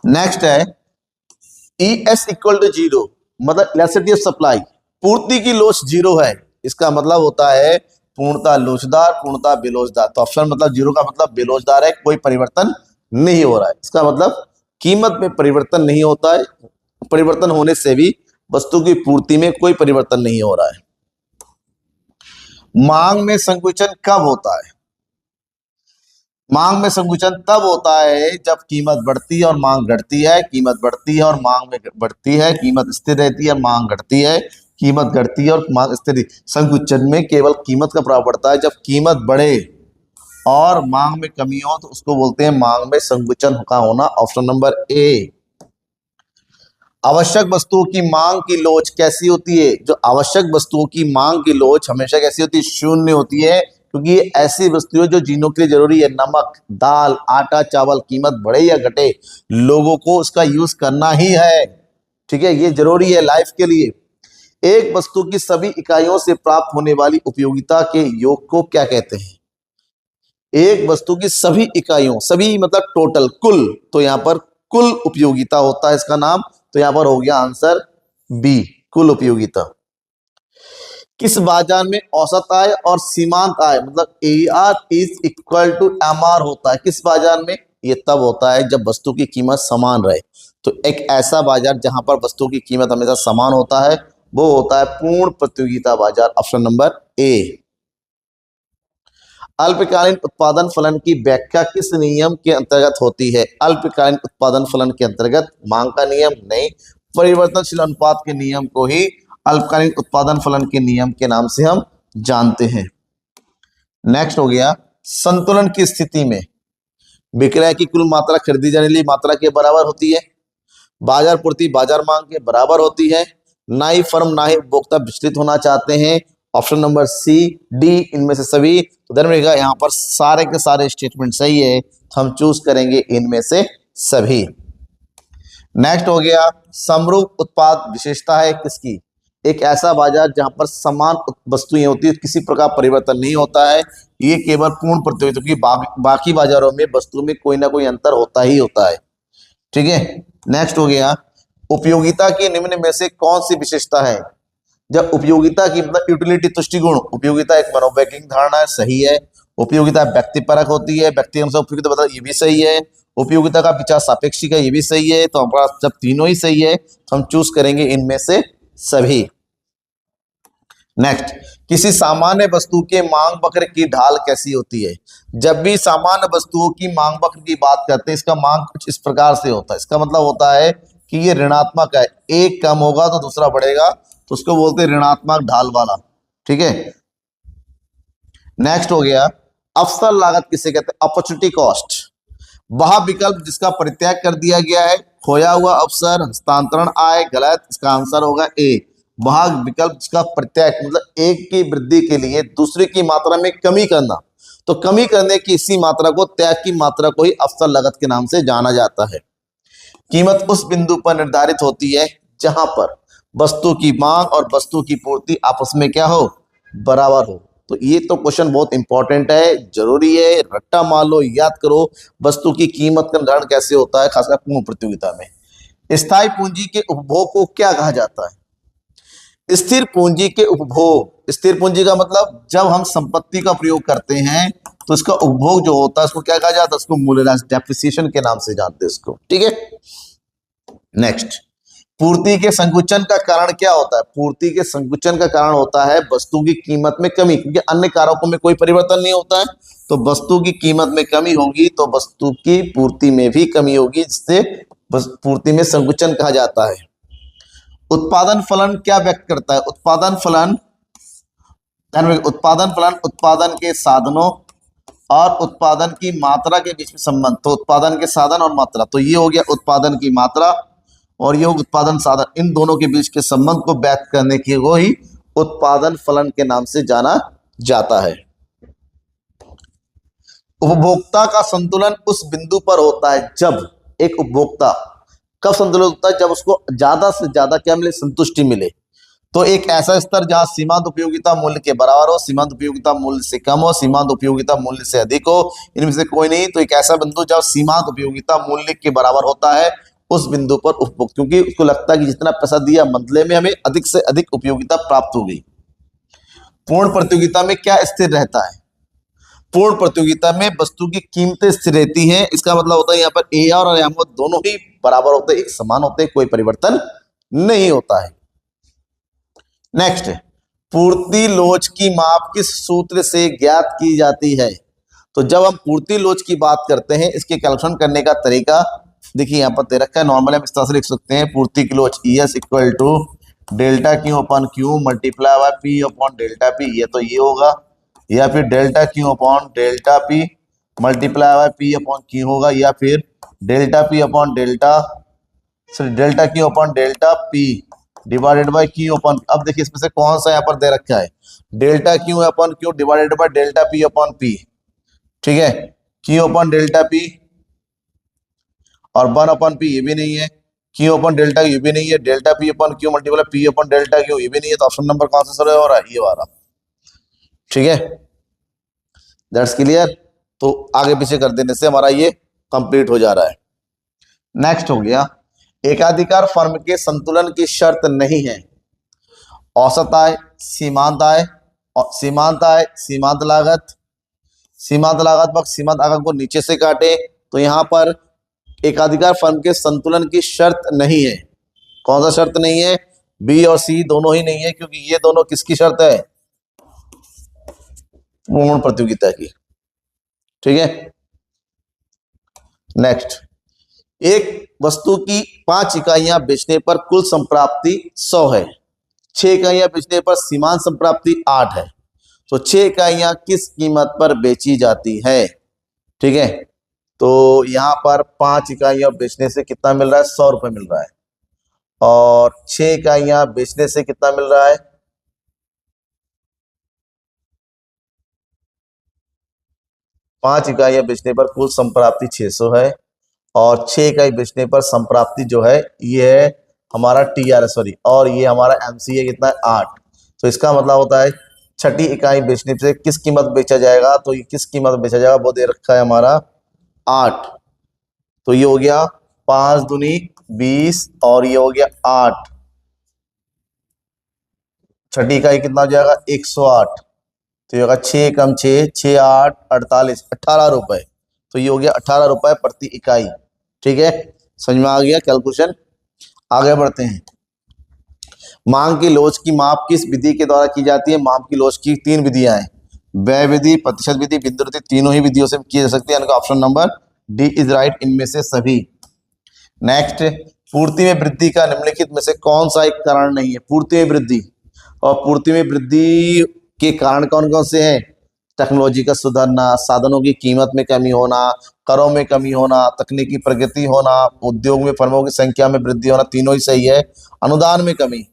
नेक्स्ट है ES इक्वल टू 0, मतलब इलेक्ट्रिसिटी ऑफ सप्लाई, पूर्ति की लोच 0 है। इसका मतलब होता है पूर्णता लोचदार, पूर्णता बेलोचदार। तो ऑप्शन मतलब 0 का मतलब बेलोचदार है, कोई परिवर्तन नहीं हो रहा है। इसका मतलब कीमत में परिवर्तन नहीं होता है, परिवर्तन होने से भी वस्तु की पूर्ति में कोई परिवर्तन नहीं हो रहा है। मांग में संकुचन कब होता है? मांग में संकुचन तब होता है जब कीमत बढ़ती है और मांग घटती है, कीमत बढ़ती है और मांग में बढ़ती है, कीमत स्थिर रहती है, मांग घटती है, कीमत घटती है और मांग स्थिर। संकुचन में केवल कीमत का प्रभाव पड़ता है। जब कीमत बढ़े और मांग में कमी हो तो उसको बोलते हैं मांग में संकुचन का होना। Option number A. आवश्यक वस्तुओं की मांग की लोच कैसी होती है? जो आवश्यक वस्तुओं की मांग की लोच हमेशा कैसी होती है? शून्य होती है, क्योंकि ये ऐसी वस्तुएं जो जीनों के लिए जरूरी है। नमक, दाल, आटा, चावल, कीमत बढ़े या घटे, लोगों को उसका यूज करना ही है। ठीक है, ये जरूरी है लाइफ के लिए। एक वस्तु की सभी इकाइयों से प्राप्त होने वाली उपयोगिता के योग को क्या कहते हैं? एक वस्तु की सभी इकाइयों, सभी मतलब टोटल, कुल, तो यहां पर कुल उपयोगिता होता है इसका नाम। तो यहां पर हो गया आंसर बी, कुल उपयोगिता। किस बाजार में औसत आय और सीमांत आय मतलब AR is equal to MR होता है? किस बाजार में? ये तब होता है जब वस्तु की कीमत समान रहे। तो एक ऐसा बाजार जहां पर वस्तु की कीमत हमेशा समान होता है वो होता है पूर्ण प्रतियोगिता बाजार। Option number A. अल्पकालीन उत्पादन फलन की व्याख्या किस नियम के अंतर्गत होती है? अल्पकालीन उत्पादन फलन के अंतर्गत मांग का नियम नहीं, परिवर्तनशील अनुपात के नियम को ही अल्पकालीन उत्पादन फलन के नियम के नाम से हम जानते हैं। नेक्स्ट हो गया संतुलन की स्थिति में विक्रय की कुल मात्रा खरीदी जाने वाली मात्रा के बराबर होती है। बाजार पूर्ति बाजार मांग के बराबर होती है। ना ही फर्म ना ही उपभोक्ता विचलित होना चाहते हैं। ऑप्शन नंबर सी डी इनमें से सभी। तो ध्यान रखिएगा यहाँ पर सारे के सारे स्टेटमेंट सही है, तो हम चूज करेंगे इनमें से सभी। नेक्स्ट हो गया, समरूप उत्पाद विशेषता है किसकी? एक ऐसा बाजार जहां पर समान वस्तुएं होती है, किसी प्रकार परिवर्तन नहीं होता है। ये केवल पूर्ण प्रतियोगिता की बाकी बाजारों में वस्तुओं में कोई ना कोई अंतर होता ही होता है। ठीक है। नेक्स्ट हो गया, उपयोगिता की निम्न में से कौन सी विशेषता है? जब उपयोगिता की मतलब यूटिलिटी तुष्टि गुण, उपयोगिता एक मनोवैज्ञानिक धारणा है, सही है। उपयोगिता व्यक्तिपरक होती है, व्यक्ति अनुसार उपयोगिता बता, ये भी सही है। उपयोगिता का विचार सापेक्षिक है, ये भी सही है। तो हमारा जब तीनों ही सही है तो हम चूज करेंगे इनमें से सभी। नेक्स्ट, किसी सामान्य वस्तु के मांग वक्र की ढाल कैसी होती है? जब भी सामान्य वस्तुओं की मांग वक्र की बात करते हैं, इसका मांग कुछ इस प्रकार से होता है। इसका मतलब होता है कि ये ऋणात्मक है, एक कम होगा तो दूसरा बढ़ेगा, तो उसको बोलते हैं ऋणात्मक ढाल वाला। ठीक है। नेक्स्ट हो गया, अवसर लागत किसे कहते हैं? Opportunity cost. वह विकल्प जिसका परित्याग कर दिया गया है, खोया हुआ अवसर, हस्तांतरण आय, गलत। इसका आंसर होगा ए। वह विकल्प जिसका परित्याग मतलब एक की वृद्धि के लिए दूसरे की मात्रा में कमी करना, तो कमी करने की इसी मात्रा को, त्याग की मात्रा को ही अवसर लागत के नाम से जाना जाता है। कीमत उस बिंदु पर निर्धारित होती है जहां पर वस्तु की मांग और वस्तु की पूर्ति आपस में क्या हो? बराबर हो। तो ये तो क्वेश्चन बहुत इंपॉर्टेंट है, जरूरी है, रट्टा मार लो, याद करो। वस्तु की कीमत का निर्धारण कैसे होता है, खासकर पूर्ण प्रतियोगिता में। स्थायी पूंजी के उपभोग को क्या कहा जाता है? स्थिर पूंजी के उपभोग। स्थिर पूंजी का मतलब जब हम संपत्ति का प्रयोग करते हैं तो इसका उपभोग जो होता है उसको क्या कहा जाता है? उसको मूल्यह्रास, डेप्रिसिएशन के नाम से जानते हैं इसको। ठीक है। नेक्स्ट, पूर्ति के संकुचन का कारण क्या होता है? पूर्ति के संकुचन का कारण होता है वस्तु की कीमत में कमी, क्योंकि अन्य कारकों में कोई परिवर्तन नहीं होता है। तो वस्तु की कीमत में कमी होगी तो वस्तु की पूर्ति में भी कमी होगी, जिससे पूर्ति में संकुचन कहा जाता है। उत्पादन फलन क्या व्यक्त करता है? उत्पादन फलन उत्पादन के साधनों और उत्पादन की मात्रा के बीच में संबंध। तो उत्पादन के साधन और मात्रा, तो ये हो गया उत्पादन की मात्रा और ये उत्पादन साधन, इन दोनों के बीच के संबंध को व्यक्त करने की वो ही उत्पादन फलन के नाम से जाना जाता है। उपभोक्ता का संतुलन उस बिंदु पर होता है जब एक उपभोक्ता कब संतुलित होता है? जब उसको ज्यादा से ज्यादा क्या मिले? संतुष्टि मिले। तो एक ऐसा स्तर जहां सीमांत उपयोगिता मूल्य के बराबर हो, सीमांत उपयोगिता मूल्य से कम हो, सीमांत उपयोगिता मूल्य से अधिक हो, इनमें से कोई नहीं। तो एक ऐसा बिंदु जब सीमांत उपयोगिता मूल्य के बराबर होता है, उस बिंदु पर उपभोक्ता, क्योंकि उसको लगता है कि जितना पैसा दिया बदले में हमें अधिक से अधिक उपयोगिता प्राप्त होगी। पूर्ण प्रतियोगिता में क्या स्थिर रहता है? पूर्ण प्रतियोगिता में वस्तु की कीमतें स्थिर रहती हैं। इसका मतलब होता है यहाँ पर ए और एम दोनों ही बराबर होते हैं, एक समान होते हैं, कोई परिवर्तन नहीं होता है। नेक्स्ट, पूर्ति लोच की माप किस सूत्र से ज्ञात की जाती है? तो जब हम पूर्ति लोच की बात करते हैं, इसके कैलकुलेशन करने का तरीका देखिए यहाँ पर दे रखा है। नॉर्मल हम इस तरह से लिख सकते हैं, पूर्ति की लोच ES equal to delta Q upon Q multiply by P upon delta P, ये तो ये होगा, या फिर delta Q upon delta P multiply by P upon Q होगा, या फिर delta P upon delta Q upon delta P divided by Q upon, अब देखिए इसमें से कौन सा यहाँ पर दे रखा है? Delta Q upon Q divided by delta P upon P। ठीक है, क्यू अपॉन डेल्टा P और 1 अपॉन P ये भी नहीं है, क्यू अपॉन डेल्टा ये भी नहीं है, delta P upon Q multiply P upon delta Q ये भी नहीं है। तो ऑप्शन नंबर कौन सा सर हो रहा है? ये वाला। ठीक है, दैट्स क्लियर। तो आगे पीछे कर देने से हमारा ये कंप्लीट हो जा रहा है। नेक्स्ट हो गया, एकाधिकार फर्म के संतुलन की शर्त नहीं है। औसत आय, सीमांत आय, सीमांत लागत पक्ष सीमांत लागत को नीचे से काटे, तो यहां पर एकाधिकार फर्म के संतुलन की शर्त नहीं है। कौन सा शर्त नहीं है? बी और सी दोनों ही नहीं है, क्योंकि ये दोनों किसकी शर्त है? पूर्ण प्रतियोगिता की। ठीक है। नेक्स्ट, एक वस्तु की 5 इकाइयां बेचने पर कुल संप्राप्ति 100 है, 6 इकाइयां बेचने पर सीमांत संप्राप्ति 8 है, तो 6 इकाइयां किस कीमत पर बेची जाती है? ठीक है, तो यहाँ पर 5 इकाइयां बेचने से कितना मिल रहा है, 100 रुपये मिल रहा है। और 6 इकाइयां बेचने से कितना मिल रहा है, 5 इकाइयां बेचने पर कुल संप्राप्ति 600 है, और 6 इकाई बेचने पर संप्राप्ति जो है ये है हमारा TRS, सॉरी, और ये हमारा MCA कितना है, 8। तो इसका मतलब होता है छठी इकाई बेचने से किस कीमत बेचा जाएगा, तो ये किस कीमत बेचा जाएगा वो दे रखा है हमारा 8। तो ये हो गया 5 दूनी 20 और ये हो गया 8। छठी इकाई कितना हो जाएगा, 108। तो ये होगा 6 कम 6, 6 8 48, 18 रुपए। तो ये हो गया 18 रुपए प्रति इकाई। ठीक है, समझ में आ गया कैलकुलेशन। आगे बढ़ते हैं। मांग की लोच की माप किस विधि के द्वारा की जाती है। मांग की लोच की 3 विधियां हैं, व्यय विधि, प्रतिशत विधि, बिंदु विधि। तीनों ही विधियों से की जा सकती है। Option number D is right, इनमें से सभी। नेक्स्ट, पूर्ति में वृद्धि का निम्नलिखित में से कौन सा एक कारण नहीं है। पूर्ति में वृद्धि, और पूर्ति में वृद्धि के कारण कौन कौन से हैं। टेक्नोलॉजी का सुधरना, साधनों की कीमत में कमी होना, करों में कमी होना, तकनीकी प्रगति होना, उद्योग में फर्मों की संख्या में वृद्धि होना। तीनों ही सही है। अनुदान में कमी,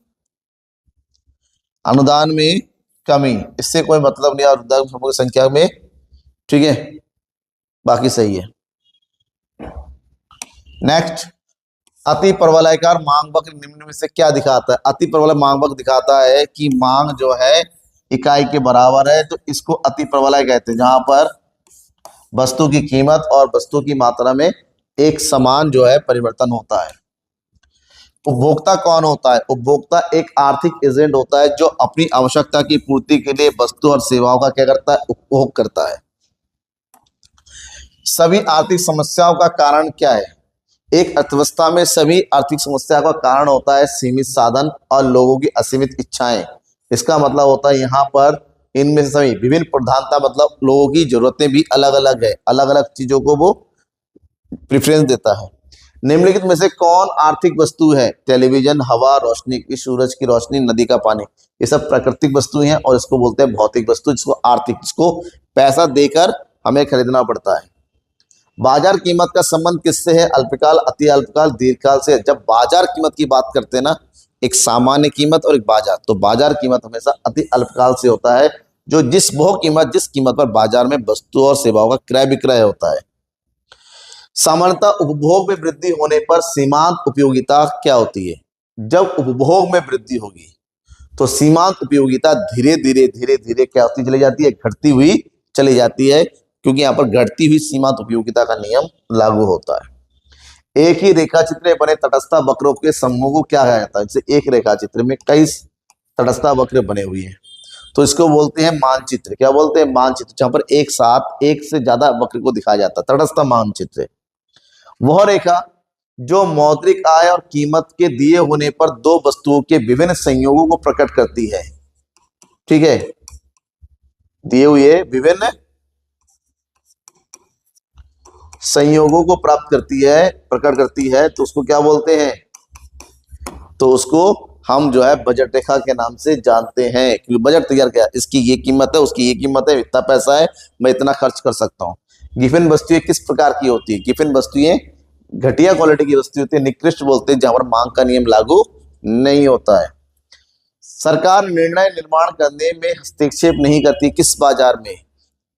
अनुदान में कमी, इससे कोई मतलब नहीं, उद्योग फर्मों की संख्या में। ठीक है, बाकी सही है। नेक्स्ट, अति परवलयकार मांग वक्र निम्न में से क्या दिखाता है। अति परवलय मांग वक्र दिखाता है कि मांग जो है इकाई के बराबर है, तो इसको अति परवलय कहते हैं, जहां पर वस्तु की कीमत और वस्तु की मात्रा में एक समान जो है परिवर्तन होता है। उपभोक्ता कौन होता है। उपभोक्ता एक आर्थिक एजेंट होता है जो अपनी आवश्यकता की पूर्ति के लिए वस्तु और सेवाओं का क्या करता है, उपभोग करता है। सभी आर्थिक समस्याओं का कारण क्या है। एक अर्थव्यवस्था में सभी आर्थिक समस्या का कारण होता है सीमित साधन और लोगों की असीमित इच्छाएं। इसका मतलब होता है यहाँ पर इनमें से सभी विभिन्न प्रधानता, मतलब लोगों की जरूरतें भी अलग अलग है, अलग अलग चीजों को वो प्रेफरेंस देता है। निम्नलिखित में से कौन आर्थिक वस्तु है। टेलीविजन, हवा, रोशनी की, सूरज की रोशनी, नदी का पानी, ये सब प्राकृतिक वस्तुएं हैं, और इसको बोलते हैं भौतिक वस्तु, जिसको आर्थिक, जिसको पैसा देकर हमें खरीदना पड़ता है। बाजार कीमत का संबंध किससे है। अल्पकाल, अति अल्पकाल, दीर्घकाल से। जब बाजार कीमत की बात करते हैं ना, एक सामान्य कीमत और एक बाजार, तो बाजार कीमत हमेशा अति अल्पकाल से होता है, जो जिस कीमत पर बाजार में वस्तु और सेवाओं का क्रय विक्रय होता है। सामान्यतः उपभोग में वृद्धि होने पर सीमांत उपयोगिता क्या होती है। जब उपभोग में वृद्धि होगी तो सीमांत उपयोगिता धीरे धीरे क्या होती चली जाती है, घटती हुई चली जाती है, क्योंकि यहाँ पर घटती हुई सीमांत उपयोगिता का नियम लागू होता है। एक ही रेखा चित्र में बने तटस्था वक्रों के समूह को क्या कहा जाता है। जैसे एक रेखा चित्र में कई तटस्था वक्र बने हुए हैं, तो इसको बोलते हैं मानचित्र। क्या बोलते हैं, मानचित्र, जहां पर एक साथ एक से ज्यादा वक्र को दिखाया जाता है, तटस्थ मानचित्र। वह रेखा जो मौद्रिक आय और कीमत के दिए होने पर दो वस्तुओं के विभिन्न संयोगों को प्रकट करती है। ठीक है, दिए हुए विभिन्न संयोगों को प्राप्त करती है, प्रकट करती है, तो उसको क्या बोलते हैं, तो उसको हम जो है बजट रेखा के नाम से जानते हैं। क्योंकि बजट तैयार किया, इसकी ये कीमत है, उसकी ये कीमत है, इतना पैसा है, मैं इतना खर्च कर सकता हूँ। गिफिन वस्तुएं किस प्रकार की होती है। गिफिन वस्तुएं घटिया क्वालिटी की वस्तु होती है, निकृष्ट बोलते हैं, जहां पर मांग का नियम लागू नहीं होता है। सरकार निर्णय निर्माण करने में हस्तक्षेप नहीं करती किस बाजार में,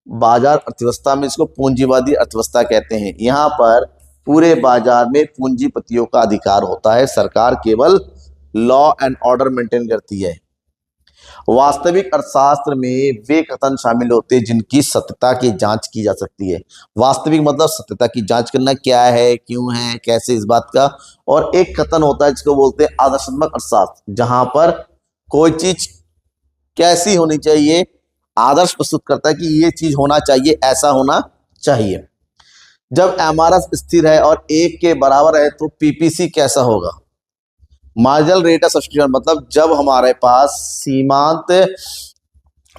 बाजार अर्थव्यवस्था में, इसको पूंजीवादी अर्थव्यवस्था कहते हैं। यहाँ पर पूरे बाजार में पूंजीपतियों का अधिकार होता है, सरकार केवल लॉ एंड ऑर्डर मेंटेन करती है। वास्तविक अर्थशास्त्र में वे कथन शामिल होते हैं जिनकी सत्यता की जांच की जा सकती है। वास्तविक मतलब सत्यता की जांच करना, क्या है, क्यों है, कैसे, इस बात का। और एक कथन होता है जिसको बोलते हैं आदर्शात्मक अर्थशास्त्र, जहां पर कोई चीज कैसी होनी चाहिए, आदर्श प्रस्तुत करता है कि ये चीज होना चाहिए, ऐसा होना चाहिए। जब एमआरएस स्थिर है और 1 के बराबर है तो पीपीसी कैसा होगा। मार्जिनल रेट ऑफ सब्स्टिट्यूशन मतलब जब हमारे पास सीमांत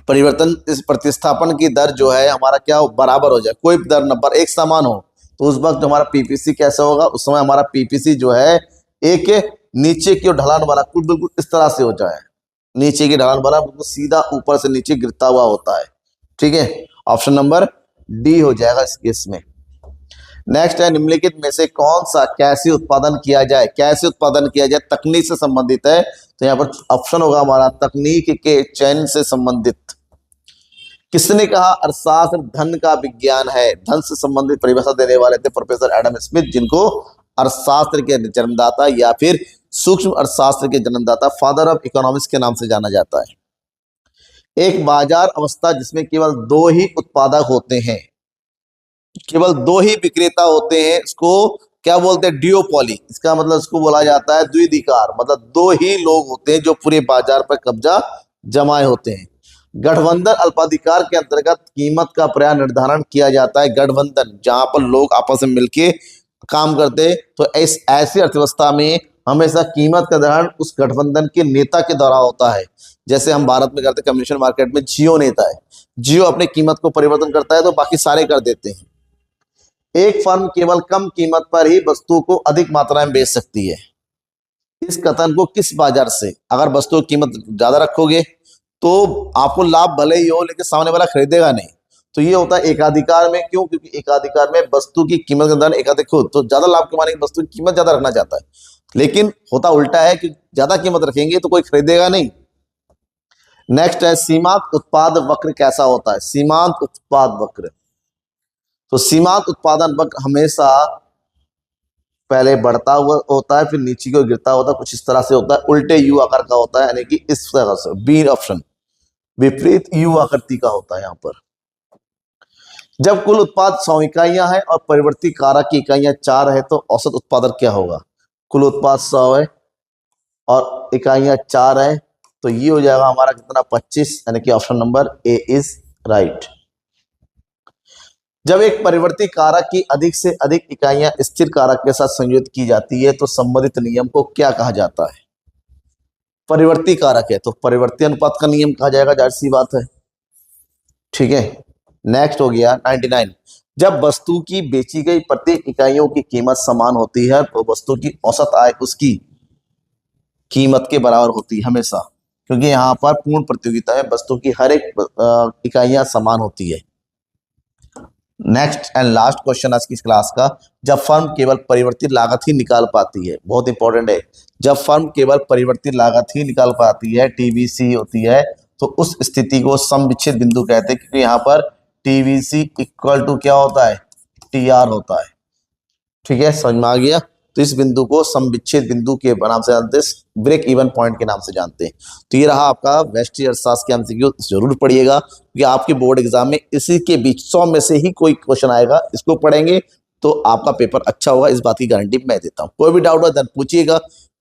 परिवर्तन, इस प्रतिस्थापन की दर जो है हमारा क्या बराबर हो जाए, कोई दर नंबर एक समान हो, तो उस वक्त हमारा पीपीसी कैसा होगा। उस समय हमारा पीपीसी जो है एक नीचे की ढलान वाला, कुछ बिल्कुल इस तरह से हो जाए, नीचे की ढलान वाला, बिल्कुल सीधा ऊपर से नीचे गिरता हुआ होता है। ठीक है, ऑप्शन नंबर डी हो जाएगा इस केस में। नेक्स्ट है निम्नलिखित में से कौन सा कैसे उत्पादन किया जाए, कैसे उत्पादन किया जाए तकनीक से संबंधित है, तो यहाँ पर ऑप्शन होगा हमारा तकनीक के चयन से संबंधित। किसने कहा अर्थशास्त्र धन का विज्ञान है, धन से संबंधित परिभाषा देने वाले थे प्रोफेसर एडम स्मिथ, जिनको अर्थशास्त्र के जन्मदाता या फिर सूक्ष्म अर्थशास्त्र के जन्मदाता फादर ऑफ इकोनॉमिक्स के नाम से जाना जाता है। एक बाजार अवस्था जिसमें केवल दो ही उत्पादक होते हैं, केवल दो ही विक्रेता होते हैं, इसको क्या बोलते हैं, डियोपोली। इसका मतलब इसको बोला जाता है द्विधिकार, मतलब दो ही लोग होते हैं जो पूरे बाजार पर कब्जा जमाए होते हैं। गठबंधन अल्पाधिकार के अंतर्गत कीमत का प्राय निर्धारण किया जाता है। गठबंधन जहां पर लोग आपस में मिलके काम करते हैं, तो ऐसी अर्थव्यवस्था में हमेशा कीमत का निर्धारण उस गठबंधन के नेता के द्वारा होता है। जैसे हम भारत में करते कम्युनिकेशन मार्केट में जियो नेता है, जियो अपनी कीमत को परिवर्तन करता है तो बाकी सारे कर देते हैं। एक फर्म केवल कम कीमत पर ही वस्तु को अधिक मात्रा में बेच सकती है। इस कथन को किस बाजार से, अगर वस्तु की कीमत ज्यादा रखोगे तो आपको लाभ भले ही हो लेकिन सामने वाला खरीदेगा नहीं, तो ये होता है एकाधिकार में। क्यों? क्योंकि एकाधिकार में वस्तु की कीमत का निर्धारण एकाधिक खुद तो ज्यादा लाभ कमाने की वस्तु की कीमत ज्यादा रखना चाहता है, लेकिन होता उल्टा है कि ज्यादा कीमत रखेंगे तो कोई खरीदेगा नहीं। नेक्स्ट है सीमांत उत्पाद वक्र कैसा होता है, सीमांत उत्पाद वक्र। तो सीमांत उत्पादन वक्र हमेशा पहले बढ़ता हुआ होता है फिर नीचे को गिरता होता है, कुछ इस तरह से होता है, उल्टे यू आकार का होता है, यानी कि इस तरह से बी ऑप्शन विपरीत यू आकृति का होता है। यहां पर जब कुल उत्पाद 100 इकाइयां हैं और परिवर्ती कारक की इकाइयां 4 है तो औसत उत्पादन क्या होगा? कुल उत्पाद 100 है और इकाइयां 4 है, तो ये हो जाएगा हमारा कितना 25, यानी कि option number A is right. जब एक परिवर्ती कारक की अधिक से अधिक इकाइयां स्थिर कारक के साथ संयोजित की जाती है तो संबंधित नियम को क्या कहा जाता है? परिवर्ती कारक है तो परिवर्ती अनुपात का नियम कहा जाएगा, जाहिर सी बात है। ठीक है, नेक्स्ट हो गया 99। जब वस्तु की बेची गई प्रत्येक इकाइयों की कीमत समान होती है तो वस्तु की औसत आय उसकी कीमत के बराबर होती है हमेशा, क्योंकि यहाँ पर पूर्ण प्रतियोगिता है, वस्तु की हर एक इकाइयां समान होती है। नेक्स्ट एंड लास्ट क्वेश्चन आज की क्लास का, जब फर्म केवल परिवर्तित लागत ही निकाल पाती है, बहुत इंपॉर्टेंट है, जब फर्म केवल परिवर्तित लागत ही निकाल पाती है, टीवीसी होती है, तो उस स्थिति को सम विच्छेद बिंदु कहते हैं, क्योंकि यहाँ पर टीवीसी इक्वल टू क्या होता है, टीआर होता है। ठीक है, समझ में आ गया? तो इस बिंदु को सम विच्छेद बिंदु के नाम से जानते हैं, ब्रेक इवन पॉइंट के नाम से जानते हैं। तो ये रहा आपका वेस्टर्न अर्थशास्त्र के एमसीक्यू, जरूर पढ़िएगा क्योंकि आपके बोर्ड एग्जाम में इसी के बीच 100 में से ही कोई क्वेश्चन आएगा, इसको पढ़ेंगे तो आपका पेपर अच्छा होगा, इस बात की गारंटी मैं देता हूँ। कोई भी डाउट हो तो पूछिएगा,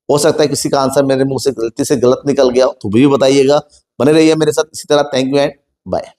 हो सकता है किसी का आंसर मेरे मुंह से गलती से गलत निकल गया तो भी बताइएगा। बने रहिए मेरे साथ इसी तरह। Thank you and bye.